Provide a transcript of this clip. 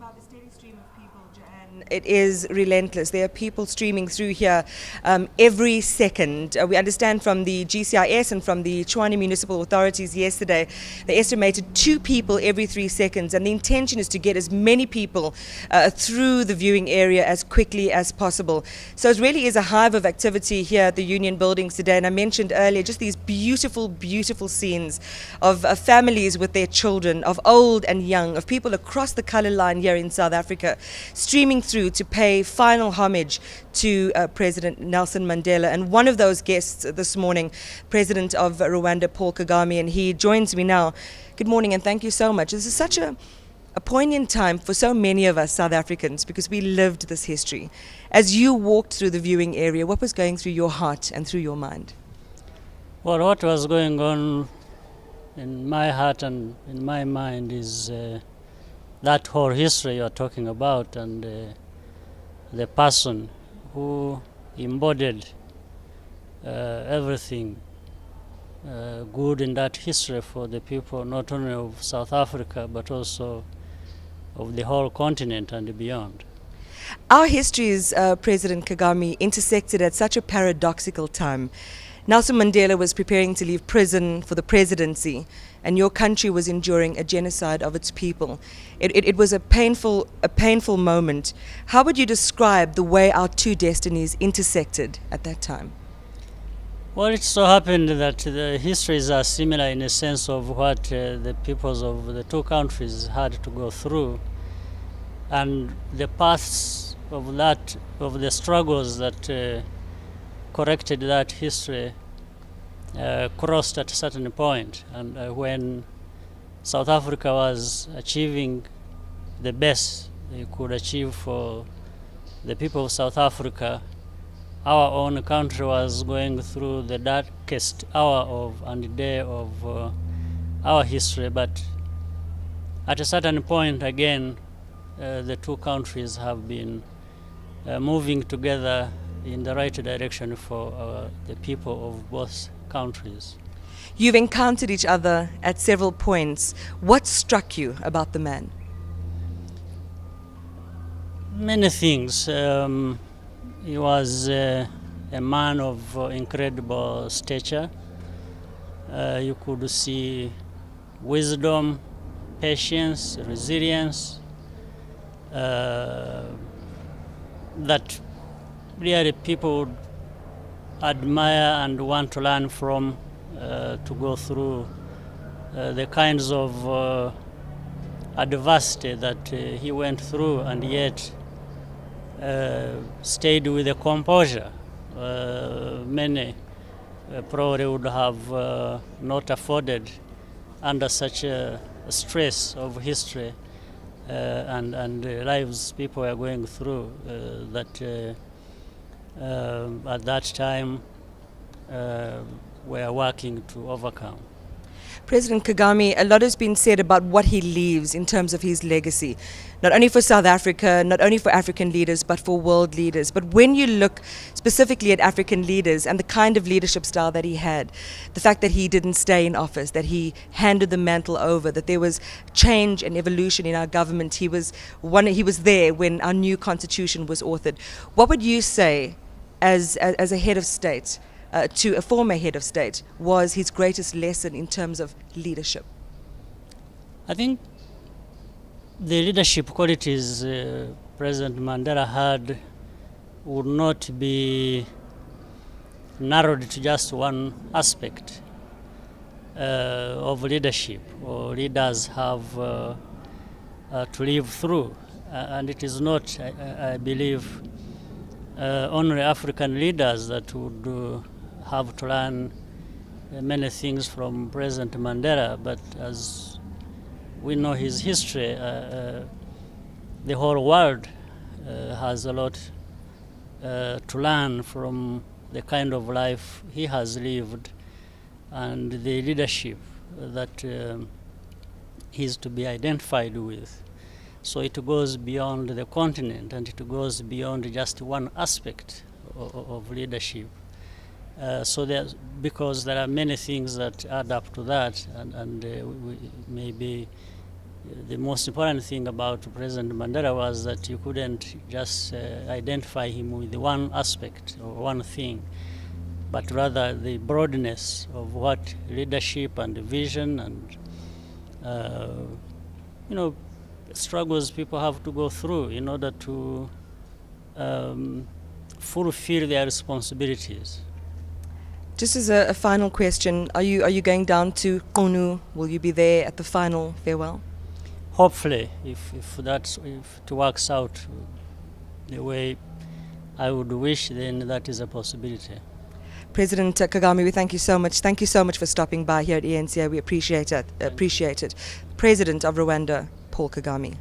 about the steady stream of people, Joanne. It is relentless. There are people streaming through here every second. We understand from the GCIS and from the Tshwane municipal authorities yesterday, they estimated 2 people every 3 seconds, and the intention is to get as many people through the viewing area as quickly as possible. So it really is a hive of activity here at the Union Buildings today, and I mentioned earlier just these beautiful, beautiful scenes of families with their children, of old and young, of people across the colour line here in South Africa, streaming through to pay final homage to President Nelson Mandela. And one of those guests this morning, President of Rwanda Paul Kagame, and he joins me now. Good morning and thank you so much. This is such a poignant time for so many of us South Africans because we lived this history. As you walked through the viewing area, what was going through your heart and through your mind? Well, what was going on in my heart and in my mind is that whole history you are talking about, and the person who embodied everything good in that history for the people not only of South Africa but also of the whole continent and beyond. Our histories, President Kagame, intersected at such a paradoxical time. Nelson Mandela was preparing to leave prison for the presidency, and your country was enduring a genocide of its people. It was a painful moment. How would you describe the way our two destinies intersected at that time? Well, it so happened that the histories are similar in a sense of what the peoples of the two countries had to go through, and the paths of the struggles that corrected that history crossed at a certain point. And when South Africa was achieving the best they could achieve for the people of South Africa, our own country was going through the darkest hour of and day of our history. But at a certain point again, the two countries have been moving together in the right direction for the people of both countries. You've encountered each other at several points. What struck you about the man? Many things. He was a man of incredible stature. You could see wisdom, patience, resilience, that really people would admire and want to learn from, to go through the kinds of adversity that he went through, and yet stayed with a composure. Many probably would have not afforded under such a stress of history and the lives people were going through, that at that time were working to overcome. President Kagame, a lot has been said about what he leaves in terms of his legacy, not only for South Africa, not only for African leaders, but for world leaders. But when you look specifically at African leaders and the kind of leadership style that he had, the fact that he didn't stay in office, that he handed the mantle over, that there was change and evolution in our government, he was there when our new constitution was authored. What would you say as a head of state, to a former head of state, was his greatest lesson in terms of leadership? I think the leadership qualities President Mandela had would not be narrowed to just one aspect of leadership, or leaders have to live through. And it is not, I believe, only African leaders that would have to learn many things from President Mandela, but as we know his history, the whole world has a lot to learn from the kind of life he has lived and the leadership that he is to be identified with. So it goes beyond the continent, and it goes beyond just one aspect of leadership. Because there are many things that add up to that, and we maybe the most important thing about President Mandela was that you couldn't just identify him with one aspect or one thing, but rather the broadness of what leadership and vision and struggles people have to go through in order to fulfill their responsibilities. Just as a final question, are you going down to Qunu? Will you be there at the final farewell? Hopefully, if it works out the way I would wish, then that is a possibility. President Kagame, we thank you so much. Thank you so much for stopping by here at eNCA. We appreciate it. President of Rwanda, Paul Kagame.